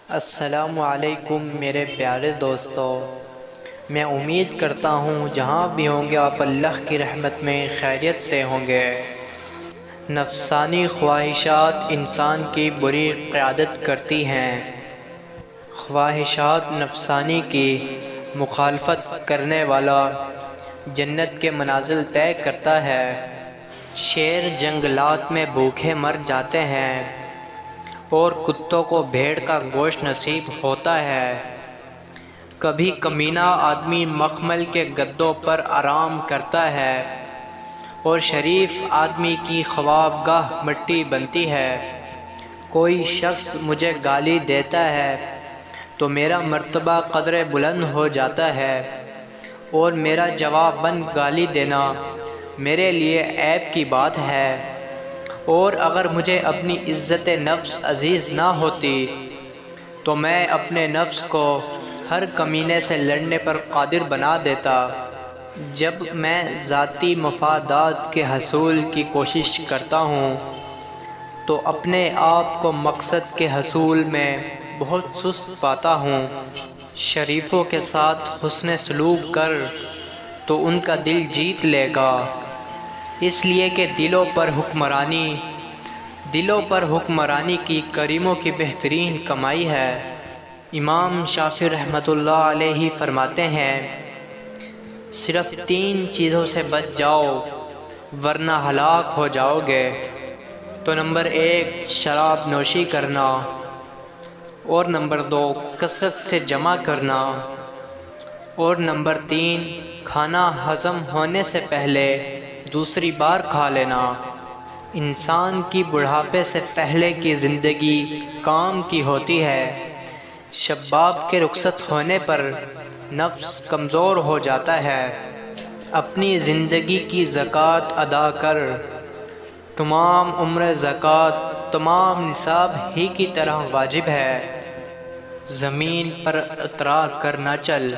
السلام علیکم میرے پیارے دوستو، میں امید کرتا ہوں جہاں بھی ہوں گے آپ اللہ کی رحمت میں خیریت سے ہوں گے۔ نفسانی خواہشات انسان کی بری قیادت کرتی ہیں۔ خواہشات نفسانی کی مخالفت کرنے والا جنت کے منازل طے کرتا ہے۔ شیر جنگلات میں بھوکے مر جاتے ہیں اور کتوں کو بھیڑ کا گوشت نصیب ہوتا ہے۔ کبھی کمینہ آدمی مخمل کے گدوں پر آرام کرتا ہے اور شریف آدمی کی خوابگاہ مٹی بنتی ہے۔ کوئی شخص مجھے گالی دیتا ہے تو میرا مرتبہ قدر بلند ہو جاتا ہے اور میرا جواب بند گالی دینا میرے لیے عیب کی بات ہے، اور اگر مجھے اپنی عزت نفس عزیز نہ ہوتی تو میں اپنے نفس کو ہر کمینے سے لڑنے پر قادر بنا دیتا۔ جب میں ذاتی مفادات کے حصول کی کوشش کرتا ہوں تو اپنے آپ کو مقصد کے حصول میں بہت سست پاتا ہوں۔ شریفوں کے ساتھ حسن سلوک کر تو ان کا دل جیت لے گا، اس لیے کہ دلوں پر حکمرانی کی کریموں کی بہترین کمائی ہے۔ امام شافعی رحمۃ اللہ علیہ فرماتے ہیں، صرف 3 چیزوں سے بچ جاؤ ورنہ ہلاک ہو جاؤ گے۔ تو نمبر 1 شراب نوشی کرنا، اور نمبر 2 کثرت سے جمع کرنا، اور نمبر 3 کھانا ہضم ہونے سے پہلے دوسری بار کھا لینا۔ انسان کی بڑھاپے سے پہلے کی زندگی کام کی ہوتی ہے۔ شباب کے رخصت ہونے پر نفس کمزور ہو جاتا ہے۔ اپنی زندگی کی زکوٰۃ ادا کر، تمام عمر زکوٰۃ تمام نصاب ہی کی طرح واجب ہے۔ زمین پر اترا کر نہ چل،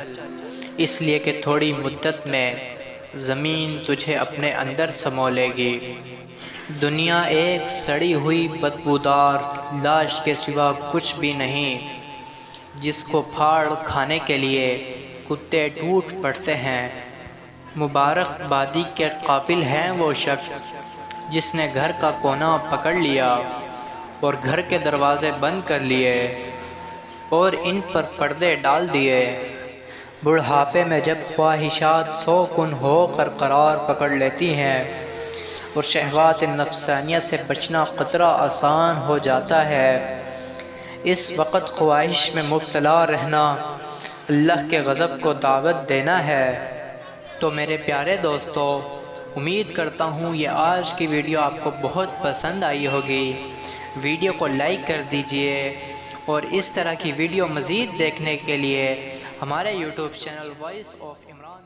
اس لیے کہ تھوڑی مدت میں زمین تجھے اپنے اندر سمو لے گی۔ دنیا ایک سڑی ہوئی بدبودار لاش کے سوا کچھ بھی نہیں، جس کو پھاڑ کھانے کے لیے کتے ٹوٹ پڑتے ہیں۔ مبارک بادی کے قابل ہے وہ شخص جس نے گھر کا کونا پکڑ لیا اور گھر کے دروازے بند کر لیے اور ان پر پردے ڈال دیے۔ بڑھاپے میں جب خواہشات سوکن ہو کر قرار پکڑ لیتی ہیں اور شہوات نفسانیہ سے بچنا قطرہ آسان ہو جاتا ہے، اس وقت خواہش میں مبتلا رہنا اللہ کے غضب کو دعوت دینا ہے۔ تو میرے پیارے دوستو، امید کرتا ہوں یہ آج کی ویڈیو آپ کو بہت پسند آئی ہوگی۔ ویڈیو کو لائک کر دیجئے اور اس طرح کی ویڈیو مزید دیکھنے کے لیے ہمارے YouTube channel voice of Imran